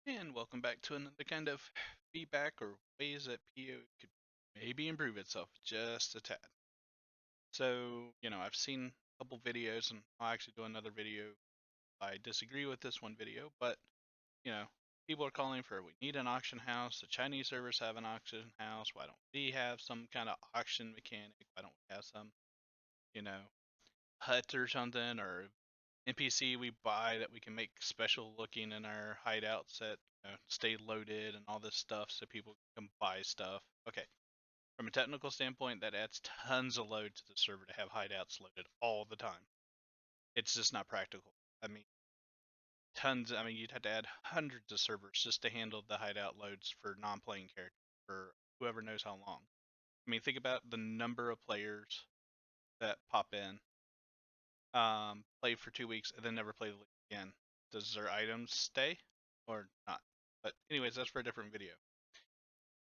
And welcome back to another kind of feedback or ways that PO could maybe improve itself just a tad. So, I've seen a couple videos and I'll actually do another video. I disagree with this one video, but, you know, people are calling for we need an auction house. The Chinese servers have an auction house. Why don't we have some kind of auction mechanic? Why don't we have some, you know, hut or something or NPC we buy that we can make special looking in our hideouts that stay loaded and all this stuff so people can buy stuff. Okay, from a technical standpoint, that adds tons of load to the server to have hideouts loaded all the time. It's just not practical. I mean, tons. I mean, you'd have to add hundreds of servers just to handle the hideout loads for non-playing characters for whoever knows how long. I mean, think about the number of players that pop in, play for 2 weeks, and then never play the league again. Does their items stay or not? But anyways, that's for a different video.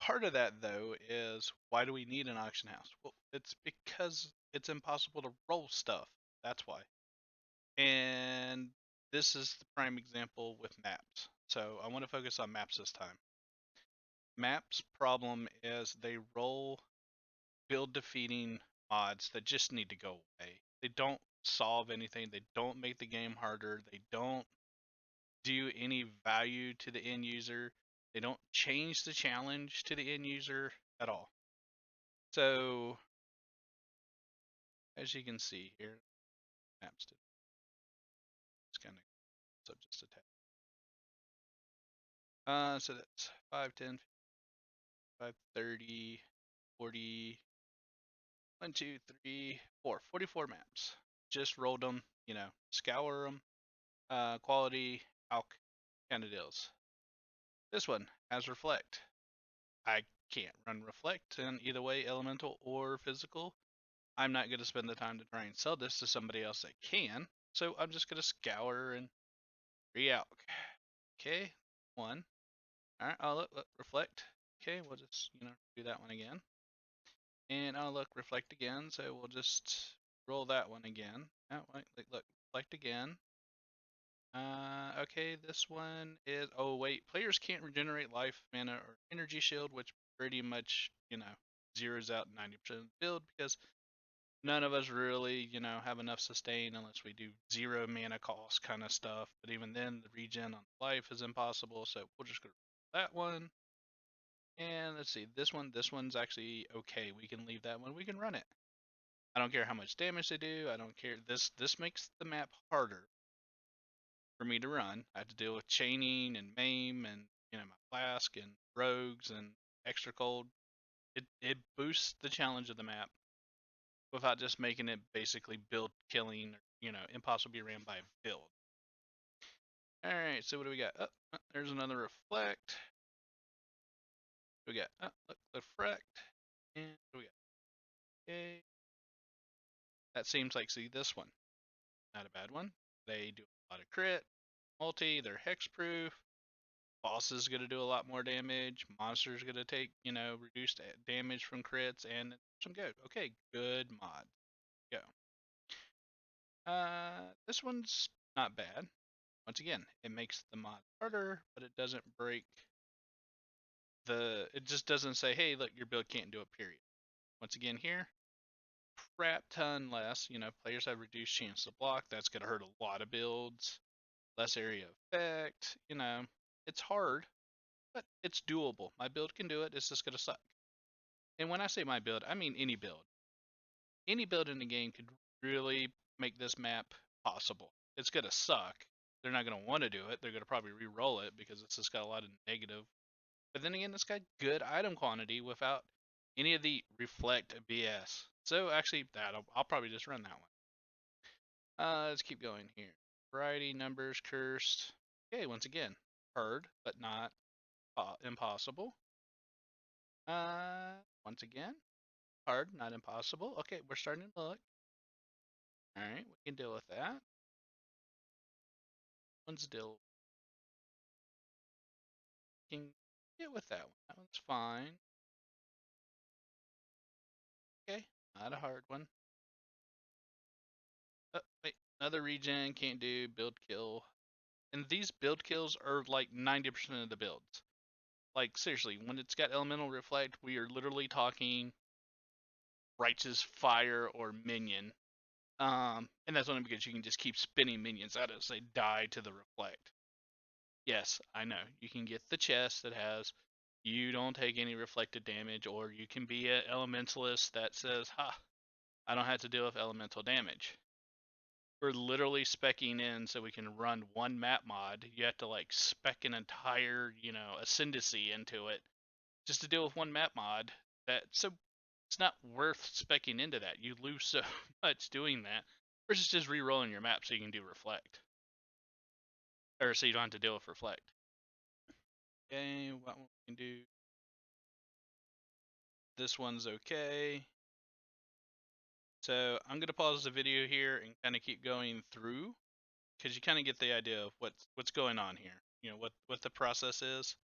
Part of that though is why do we need an auction house? Well, it's because it's impossible to roll stuff. That's why. And this is the prime example with maps. So I want to focus on maps this time. Maps problem is they roll build defeating mods that just need to go away. They don't solve anything. They don't make the game harder. They don't do any value to the end user. They don't change the challenge to the end user at all. So as you can see here, maps to it's kind of so just a tab. So that's 5, 10, 5, 30, 40, 1, 2, 3, 4, 44 maps. Just rolled them, scour them, quality, alk kind of deals. This one has reflect. I can't run reflect in either way, elemental or physical. I'm not going to spend the time to try and sell this to somebody else that can. So I'm just going to scour and re-alk. Okay, one. All right, I'll look, reflect. Okay, we'll just, do that one again. And I'll look, reflect again. So we'll just roll that one again. Oh, wait, look, reflect again. Okay, this one is, oh wait, players can't regenerate life, mana, or energy shield, which pretty much, zeroes out 90% of the build because none of us really, have enough sustain unless we do zero mana cost kind of stuff. But even then, the regen on life is impossible, so we'll just go that one. And let's see, this one's actually okay. We can leave that one. We can run it. I don't care how much damage they do. I don't care. This makes the map harder for me to run. I have to deal with chaining and maim and my flask and rogues and extra cold. It boosts the challenge of the map without just making it basically build killing, impossible to be ran by a build. All right, so what do we got? There's another reflect. We got look, reflect, and what do we got? Okay, that seems like see this one, not a bad one. They do a lot of crit, multi. They're hexproof. Boss is gonna do a lot more damage. Monster's gonna take reduced damage from crits, and some good. Okay, good mod. Go. This one's not bad. Once again, it makes the mod harder, but it doesn't break it just doesn't say, hey, look, your build can't do it, period. Once again here, crap ton less. Players have reduced chance to block. That's going to hurt a lot of builds. Less area effect. It's hard, but it's doable. My build can do it. It's just going to suck. And when I say my build, I mean any build. Any build in the game could really make this map possible. It's going to suck. They're not going to want to do it. They're going to probably re-roll it because it's just got a lot of negative. But then again, it's got good item quantity without any of the reflect BS. So actually, I'll probably just run that one. Let's keep going here. Variety, numbers, cursed. Okay, once again, hard, but not impossible. Once again, hard, not impossible. Okay, we're starting to look. All right, we can deal with that. One's deal. We can deal with that one. That one's fine. Okay, not a hard one. Oh, wait, another regen, can't do, build kill. and these build kills are like 90% of the builds. Like seriously, when it's got elemental reflect, we are literally talking righteous fire or minion. And that's only because you can just keep spinning minions out as they die to the reflect. Yes, I know. You can get the chest that has you don't take any reflected damage, or you can be an elementalist that says, ha, I don't have to deal with elemental damage. We're literally specking in so we can run one map mod. You have to like spec an entire, ascendancy into it just to deal with one map mod. So it's not worth specking into that. You lose so much doing that versus just re-rolling your map so you can do reflect, or so you don't have to deal with reflect. Okay, what we can do? This one's okay. So I'm gonna pause the video here and kind of keep going through, because you kind of get the idea of what's going on here. What the process is.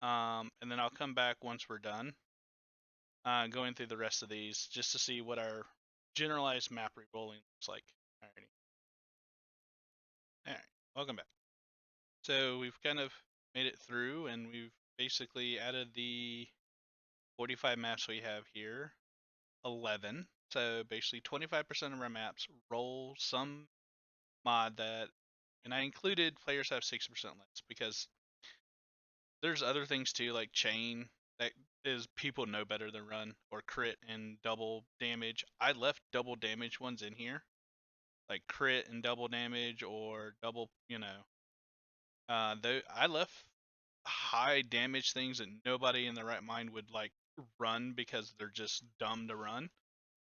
And then I'll come back once we're done going through the rest of these just to see what our generalized map re-rolling looks like. Alrighty. Alright, welcome back. So we've kind of made it through, and we've basically added the 45 maps we have here, 11. So basically 25% of our maps roll some mod that, and I included players have 60% less because there's other things too, like chain, that is people know better than run, or crit and double damage. I left double damage ones in here, like crit and double damage, or double, though I left high damage things that nobody in their right mind would like run because they're just dumb to run,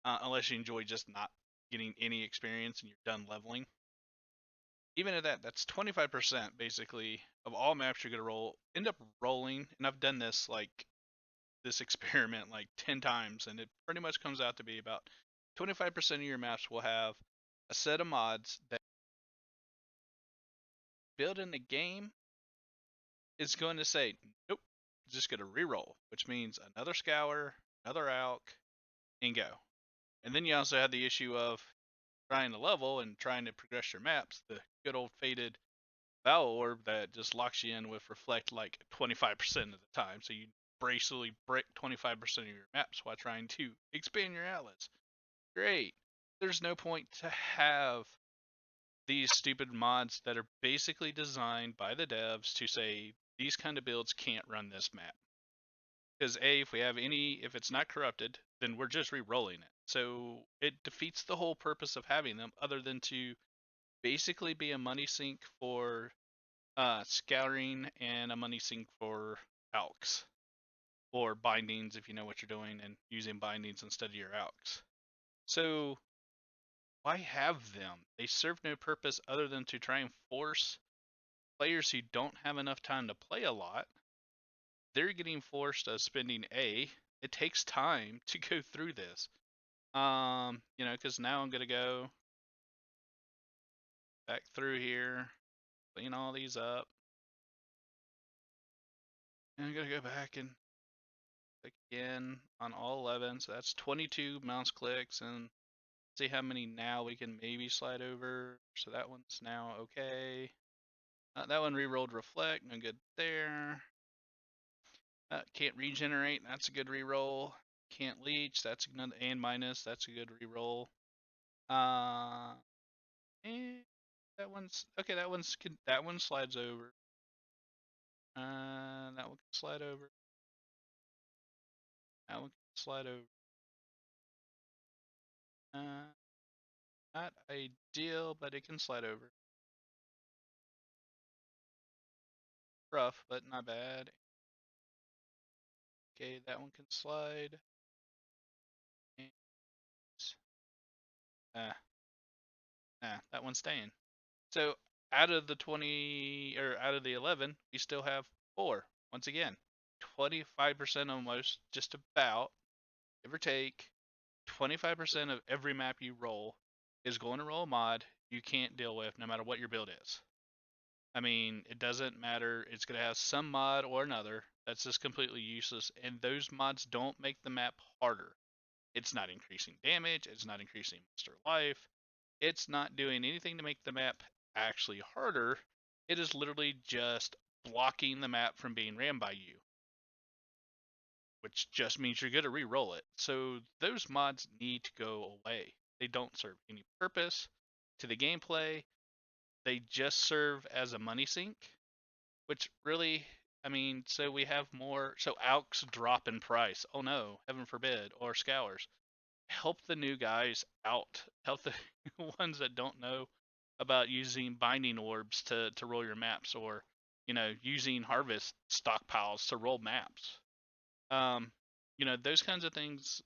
unless you enjoy just not getting any experience and you're done leveling. Even at that, that's 25% basically of all maps you're gonna roll end up rolling. And I've done this experiment like 10 times, and it pretty much comes out to be about 25% of your maps will have a set of mods that build in the game is going to say, nope, just gonna re-roll, which means another scour, another alk, and go. And then you also have the issue of trying to level and trying to progress your maps, the good old faded Battle Orb that just locks you in with reflect like 25% of the time. So you basically break 25% of your maps while trying to expand your outlets. Great. There's no point to have these stupid mods that are basically designed by the devs to say these kind of builds can't run this map. Because if it's not corrupted, then we're just re-rolling it. So it defeats the whole purpose of having them, other than to basically be a money sink for scouring and a money sink for alks, or bindings if you know what you're doing and using bindings instead of your alks. So why have them? They serve no purpose other than to try and force players who don't have enough time to play a lot. They're getting forced of spending it takes time to go through this. Because now I'm gonna go back through here, clean all these up, and I'm gonna go back and click again on all 11. So that's 22 mouse clicks, and see how many now we can maybe slide over. So that one's now okay. That one re-rolled reflect, no good there. Can't regenerate, that's a good re-roll. Can't leech, that's another, and minus, that's a good re-roll. And that one's okay. That one slides over. That one can slide over. That one can slide over. Not ideal, but it can slide over. Rough, but not bad. Okay, that one can slide. And, that one's staying. So out of the 20, or out of the 11, we still have 4. Once again, 25% almost, just about, give or take, 25% of every map you roll is going to roll a mod you can't deal with no matter what your build is. I mean, it doesn't matter. It's going to have some mod or another that's just completely useless, and those mods don't make the map harder. It's not increasing damage, it's not increasing monster life, it's not doing anything to make the map actually harder. It is literally just blocking the map from being ran by you, which just means you're going to re-roll it. So those mods need to go away. They don't serve any purpose to the gameplay. They just serve as a money sink, which really, I mean, so we have more. So Alks drop in price. Oh no, heaven forbid. Or Scours. Help the new guys out. Help the ones that don't know about using binding orbs to roll your maps, or using harvest stockpiles to roll maps. Um, those kinds of things.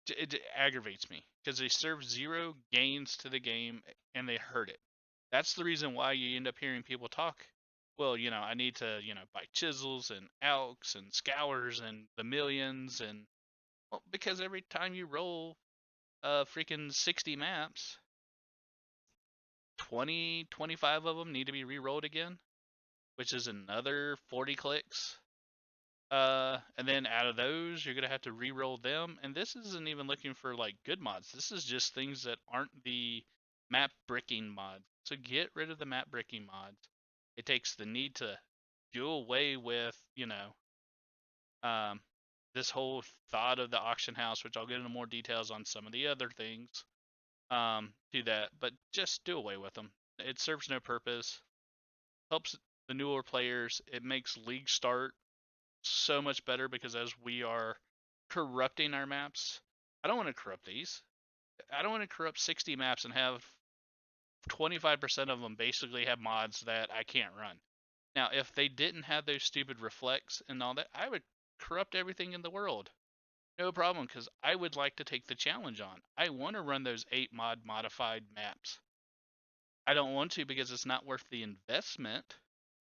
It aggravates me because they serve zero gains to the game and they hurt it. That's the reason why you end up hearing people talk. Well, I need to, buy chisels and alks and scours and the millions, and well, because every time you roll freaking 60 maps, 20, 25 of them need to be re-rolled again, which is another 40 clicks. And then out of those, you're gonna have to re-roll them. And this isn't even looking for like good mods. This is just things that aren't the map bricking mods. So get rid of the map bricking mods. It takes the need to do away with, um, this whole thought of the auction house, which I'll get into more details on some of the other things. Do that, but just do away with them. It serves no purpose. Helps the newer players. It makes League start so much better because as we are corrupting our maps, I don't want to corrupt these. I don't want to corrupt 60 maps and have 25% of them basically have mods that I can't run. Now, if they didn't have those stupid reflects and all that, I would corrupt everything in the world. No problem, because I would like to take the challenge on. I want to run those 8 modified maps. I don't want to because it's not worth the investment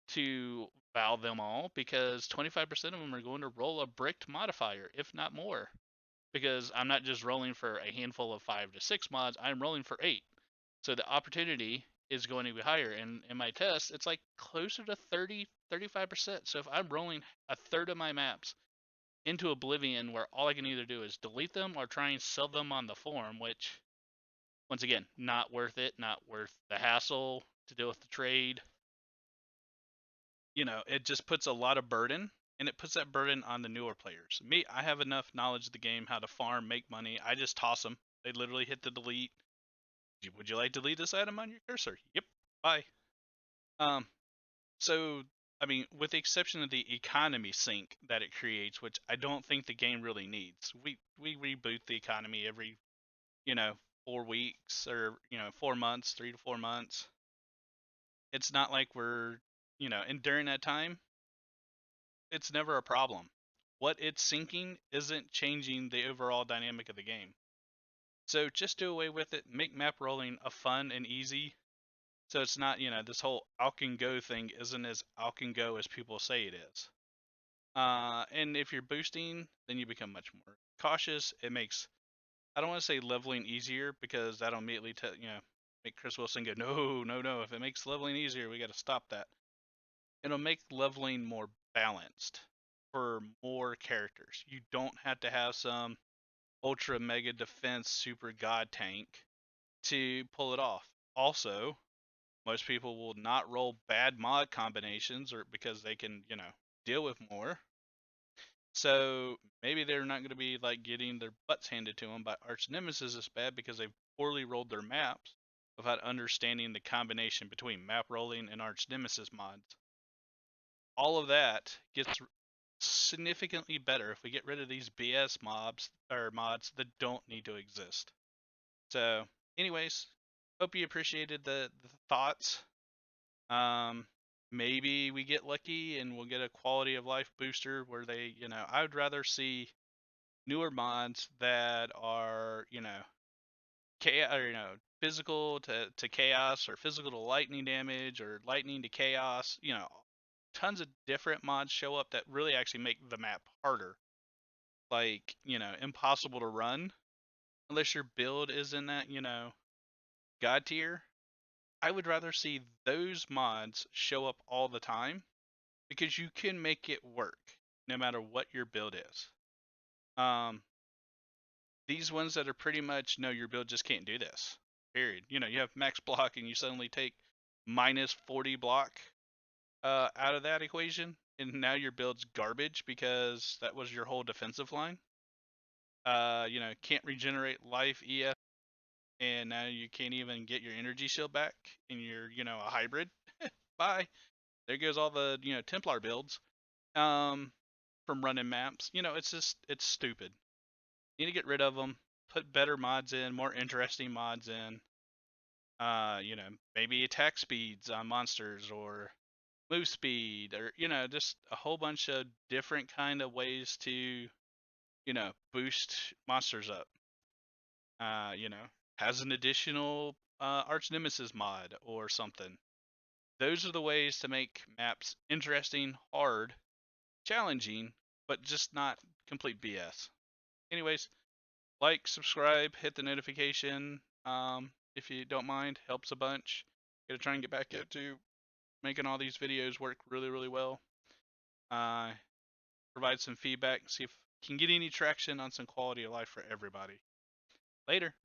to vow them all, because 25% of them are going to roll a bricked modifier, if not more. Because I'm not just rolling for a handful of 5 to 6 mods, I'm rolling for 8. So the opportunity is going to be higher. And in my test, it's like closer to 30, 35%. So if I'm rolling a third of my maps into oblivion where all I can either do is delete them or try and sell them on the forum, which, once again, not worth it, not worth the hassle to deal with the trade. It just puts a lot of burden, and it puts that burden on the newer players. Me, I have enough knowledge of the game, how to farm, make money. I just toss them. They literally hit the delete. Would you like to delete this item on your cursor? Yep. Bye. Um, so I mean, with the exception of the economy sink that it creates, which I don't think the game really needs. We reboot the economy every, you know, 4 weeks, or 4 months, 3 to 4 months. It's not like and during that time, it's never a problem. What it's sinking isn't changing the overall dynamic of the game. So just do away with it. Make map rolling a fun and easy. So it's not, this whole out and go thing isn't as out and go as people say it is. And if you're boosting, then you become much more cautious. It makes, I don't want to say leveling easier, because that'll immediately make Chris Wilson go, no, no, no. If it makes leveling easier, we got to stop that. It'll make leveling more balanced for more characters. You don't have to have some ultra mega defense super god tank to pull it off. Also, most people will not roll bad mod combinations, or because they can, deal with more. So maybe they're not going to be like getting their butts handed to them by arch nemesis as bad because they've poorly rolled their maps without understanding the combination between map rolling and arch nemesis mods. All of that gets significantly better if we get rid of these BS mobs or mods that don't need to exist. So, anyways, hope you appreciated the thoughts. Um, Maybe we get lucky and we'll get a quality of life booster where they, I would rather see newer mods that are, chaos, or physical to chaos, or physical to lightning damage, or lightning to chaos. Tons of different mods show up that really actually make the map harder, like impossible to run unless your build is in that god tier. I would rather see those mods show up all the time, because you can make it work no matter what your build is. Um, these ones that are pretty much, no, your build just can't do this. Period. You have max block and you suddenly take minus 40 block out of that equation, and now your build's garbage because that was your whole defensive line. Can't regenerate life EF, and now you can't even get your energy shield back, and you're, a hybrid. Bye. There goes all the, Templar builds from running maps. It's stupid. You need to get rid of them, put better mods in, more interesting mods in. Maybe attack speeds on monsters, or move speed, or just a whole bunch of different kind of ways to boost monsters up. Has an additional arch nemesis mod or something. Those are the ways to make maps interesting, hard, challenging, but just not complete BS. Anyways, like, subscribe, hit the notification if you don't mind. Helps a bunch. Gonna try and get back into making all these videos work really, really well. Provide some feedback, see if can get any traction on some quality of life for everybody. Later.